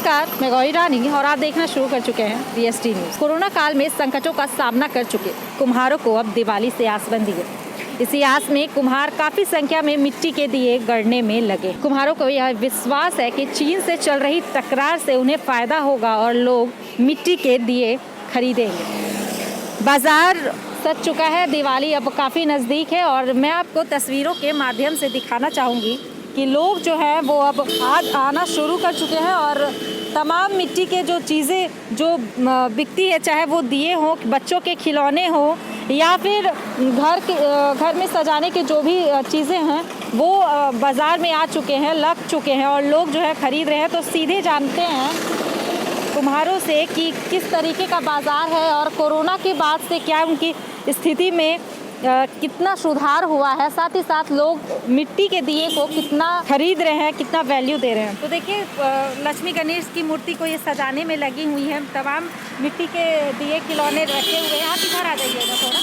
नमस्कार, मैं गौरी रानी और आप देखना शुरू कर चुके हैं BST न्यूज। कोरोना काल में संकटों का सामना कर चुके कुम्हारों को अब दिवाली से आस बंधी है। इसी आस में कुम्हार काफी संख्या में मिट्टी के दिए गढ़ने में लगे। कुम्हारों को यह विश्वास है कि चीन से चल रही टकरार से उन्हें फायदा होगा और लोग मिट्टी के दिए खरीदेंगे। बाजार सज चुका है, दिवाली अब काफी नजदीक है और मैं आपको तस्वीरों के माध्यम से दिखाना चाहूंगी कि लोग जो है वो अब आज आना शुरू कर चुके हैं और तमाम मिट्टी के जो चीज़ें जो बिकती है, चाहे वो दिए हों, बच्चों के खिलौने हों या फिर घर में सजाने के जो भी चीज़ें हैं वो बाज़ार में आ चुके हैं, लग चुके हैं और लोग जो है ख़रीद रहे हैं। तो सीधे जानते हैं कुम्हारों से कि किस तरीके का बाज़ार है और कोरोना के बाद से क्या उनकी स्थिति में कितना सुधार हुआ है, साथ ही साथ लोग मिट्टी के दिए को कितना खरीद रहे हैं, कितना वैल्यू दे रहे हैं। तो देखिए लक्ष्मी गणेश की मूर्ति को ये सजाने में लगी हुई है, तमाम मिट्टी के दिए खिलौने रखे हुए हैं। आप इधर आ जाइएगा थोड़ा।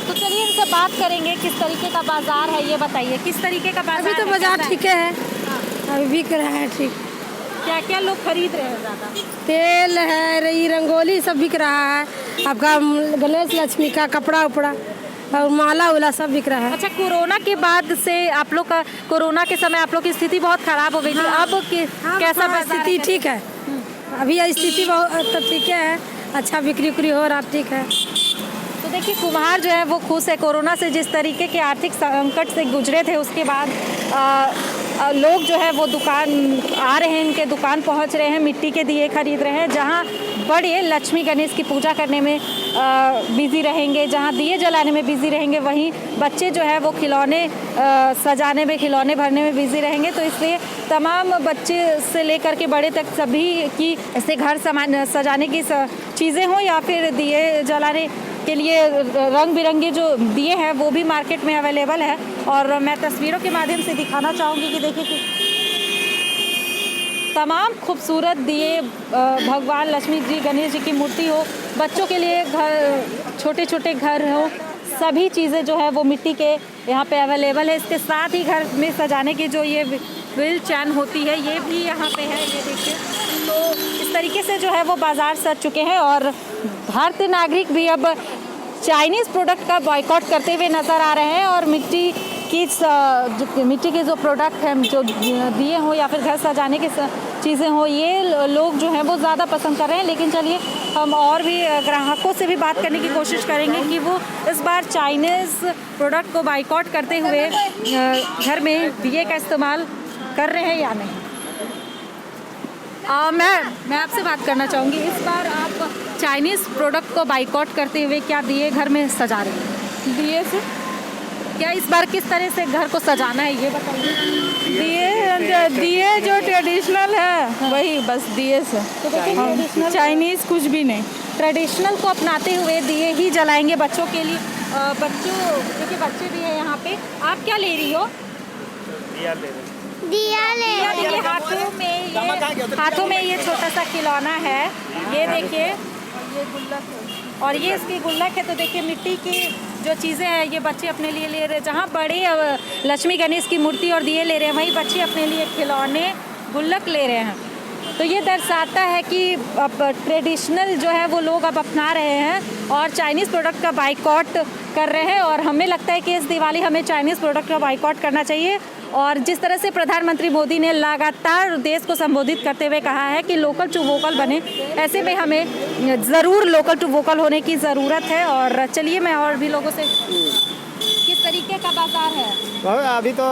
तो चलिए इनसे बात करेंगे किस तरीके का बाजार है, ये बताइए किस तरीके का बाजार। अभी तो बाजार ठीक है, अभी बिक रहा है ठीक। क्या क्या लोग खरीद रहे हैं ज़्यादा? तेल है, रही रंगोली सब बिक रहा है, आपका गणेश लक्ष्मी का कपड़ा उपड़ा और माला उला सब बिक रहा है। अच्छा, कोरोना के बाद से आप लोग का कोरोना के समय आप लोग की स्थिति बहुत खराब हो गई थी। हाँ, अब कैसा स्थिति ठीक है, अभी स्थिति बहुत तो ठीक है, अच्छा बिक्री उक्री हो रहा ठीक है। तो देखिए कुम्हार जो है वो खुश है। कोरोना से जिस तरीके के आर्थिक संकट से गुजरे थे उसके बाद लोग जो है वो दुकान आ रहे हैं, इनके दुकान पहुंच रहे हैं, मिट्टी के दिए खरीद रहे हैं। जहां बड़े लक्ष्मी गणेश की पूजा करने में बिज़ी रहेंगे, जहां दिए जलाने में बिज़ी रहेंगे, वहीं बच्चे जो है वो खिलौने सजाने में, खिलौने भरने में बिज़ी रहेंगे। तो इसलिए तमाम बच्चे से लेकर के बड़े तक सभी की ऐसे घर सामान सजाने की चीज़ें हों या फिर दिए जलाने के लिए रंग बिरंगे जो दिए हैं वो भी मार्केट में अवेलेबल है। और मैं तस्वीरों के माध्यम से दिखाना चाहूँगी कि देखिए कि तमाम खूबसूरत दिए, भगवान लक्ष्मी जी, गणेश जी की मूर्ति हो, बच्चों के लिए घर, छोटे छोटे घर हो, सभी चीज़ें जो है वो मिट्टी के यहाँ पे अवेलेबल है। इसके साथ ही घर में सजाने की जो ये व्हील चैन होती है ये भी यहाँ पे है, ये देखिए। तो इस तरीके से जो है वो बाज़ार सज चुके हैं और भारतीय नागरिक भी अब चाइनीज़ प्रोडक्ट का बॉयकॉट करते हुए नज़र आ रहे हैं और मिट्टी के जो प्रोडक्ट हैं, जो दिए हों या फिर घर सजाने की चीज़ें हों, ये लोग जो हैं वो ज़्यादा पसंद कर रहे हैं। लेकिन चलिए हम और भी ग्राहकों से भी बात करने की कोशिश करेंगे कि वो इस बार चाइनीज़ प्रोडक्ट को बॉयकॉट करते हुए घर में दिए का इस्तेमाल कर रहे हैं या नहीं। मैं आपसे बात करना चाहूँगी, इस बार आप चाइनीज़ प्रोडक्ट को बाइकआउट करते हुए क्या दिए घर में सजा रहे हैं? दिए से क्या इस बार किस तरह से घर को सजाना है ये बताइए। दिए जो ट्रेडिशनल है वही बस दिए से, तो देखिए चाइनीज़ कुछ भी नहीं, ट्रेडिशनल को अपनाते हुए दिए ही जलाएंगे बच्चों के लिए। देखिए बच्चे भी हैं यहाँ पे। आप क्या ले रही हो? दिया देखिए हाथों में ये छोटा सा खिलौना है, ये देखिए, ये गुल्लक और ये इसकी गुल्लक है। तो देखिए मिट्टी की जो चीज़ें हैं ये बच्चे अपने लिए ले रहे हैं। जहाँ बड़े लक्ष्मी गणेश की मूर्ति और दिए ले रहे हैं, वहीं बच्चे अपने लिए खिलौने, गुल्लक ले रहे हैं। तो ये दर्शाता है कि अब ट्रेडिशनल जो है वो लोग अब अपना रहे हैं और चाइनीज़ प्रोडक्ट का बाइकॉट कर रहे हैं। और हमें लगता है कि इस दिवाली हमें चाइनीज़ प्रोडक्ट का बाइकॉट करना चाहिए। और जिस तरह से प्रधानमंत्री मोदी ने लगातार देश को संबोधित करते हुए कहा है कि लोकल टू वोकल बने, ऐसे में हमें ज़रूर लोकल टू वोकल होने की ज़रूरत है। और चलिए मैं और भी लोगों से, किस तरीके का बाजार है? अभी तो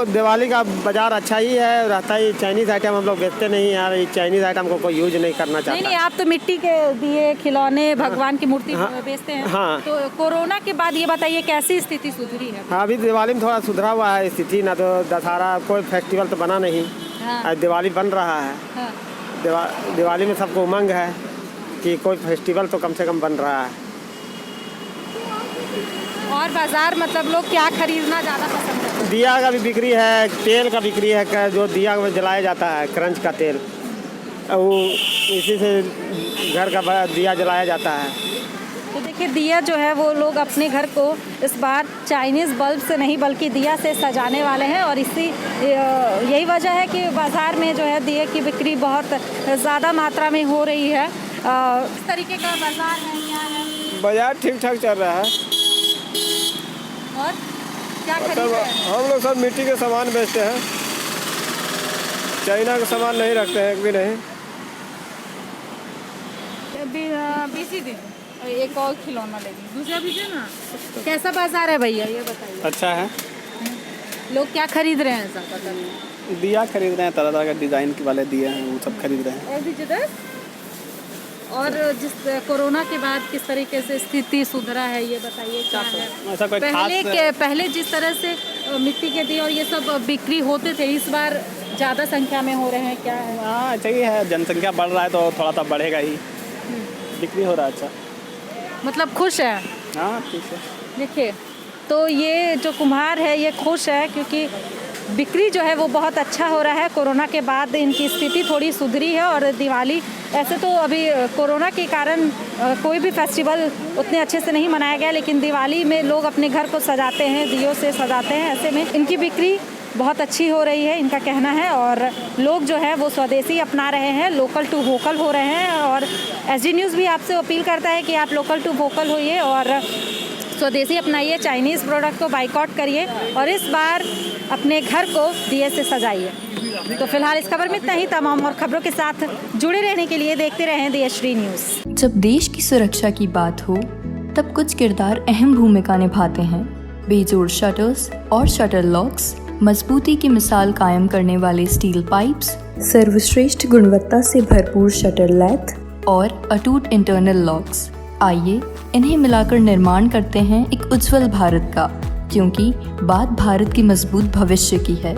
दिवाली का बाजार अच्छा ही है, रहता ही। चाइनीज़ आइटम हम लोग बेचते नहीं यार, चाइनीज़ आइटम को कोई यूज नहीं करना चाहता। नहीं, आप तो मिट्टी के दिए खिलौने, भगवान की मूर्ति बेचते हैं। हाँ। तो कोरोना के बाद ये बताइए कैसी स्थिति सुधरी है? हाँ, अभी दिवाली में थोड़ा सुधरा हुआ है स्थिति, ना तो दशहरा कोई फेस्टिवल तो बना नहीं। हाँ। आज दिवाली बन रहा है। हाँ। दिवाली में सबको उमंग है कि कोई फेस्टिवल तो कम से कम बन रहा है। और बाजार मतलब लोग क्या खरीदना ज़्यादा पसंद करते हैं? दिया का भी बिक्री है, तेल का बिक्री है, जो दिया में जलाया जाता है, क्रंच का तेल, वो इसी से घर का दिया जलाया जाता है। तो देखिए दिया जो है वो लोग अपने घर को इस बार चाइनीज़ बल्ब से नहीं बल्कि दिया से सजाने वाले हैं और यही वजह है कि बाज़ार में जो है दिए की बिक्री बहुत ज़्यादा मात्रा में हो रही है। इस तरीके का बाज़ार है, क्या है? बाजार ठीक ठाक चल रहा है। और क्या खरीद रहे हैं? हम लोग सब मिट्टी के सामान बेचते हैं, चाइना का सामान नहीं रखते हैं, एक भी नहीं। बीसी दिन एक और खिलौना लेंगे, दूसरा भी है ना। कैसा बाजार है भैया ये बताइए? अच्छा है। लोग क्या खरीद रहे हैं सब बताइए? दिया खरीद रहे हैं, तरह तरह के डिज़ाइन के वाले दिए हैं, वो सब खरीद रहे हैं। और भी जिधर और जिस कोरोना के बाद किस तरीके से स्थिति सुधरा है ये बताइए, क्या है? ऐसा कोई खास पहले जिस तरह से मिट्टी के दिए और ये सब बिक्री होते थे, इस बार ज़्यादा संख्या में हो रहे हैं, क्या है? हाँ अच्छा ही है, जनसंख्या बढ़ रहा है तो थोड़ा सा बढ़ेगा ही, बिक्री हो रहा है। अच्छा मतलब खुश है? हाँ ठीक है। देखिए तो ये जो कुम्हार है ये खुश है क्योंकि बिक्री जो है वो बहुत अच्छा हो रहा है। कोरोना के बाद इनकी स्थिति थोड़ी सुधरी है और दिवाली ऐसे तो अभी कोरोना के कारण कोई भी फेस्टिवल उतने अच्छे से नहीं मनाया गया, लेकिन दिवाली में लोग अपने घर को सजाते हैं, दियों से सजाते हैं, ऐसे में इनकी बिक्री बहुत अच्छी हो रही है, इनका कहना है। और लोग जो है वो स्वदेशी अपना रहे हैं, लोकल टू वोकल हो रहे हैं। और एसडी न्यूज़ भी आपसे अपील करता है कि आप लोकल टू वोकल होइए और स्वदेशी अपनाइए, चाइनीज़ प्रोडक्ट को बाइकआउट करिए और इस बार अपने घर को दिए से सजाइए। तो फिलहाल इस खबर में इतना ही। तमाम और खबरों के साथ जुड़े रहने के लिए देखते रहें देशश्री न्यूज़। जब देश की सुरक्षा की बात हो तब कुछ किरदार अहम भूमिका निभाते हैं। बेजोड़ शटर्स और शटर लॉक्स, मजबूती की मिसाल कायम करने वाले स्टील पाइप्स, सर्वश्रेष्ठ गुणवत्ता से भरपूर शटर लैथ और अटूट इंटरनल लॉक्स। आइए इन्हें मिलाकर निर्माण करते हैं एक उज्जवल भारत का, क्योंकि बात भारत की मजबूत भविष्य की है।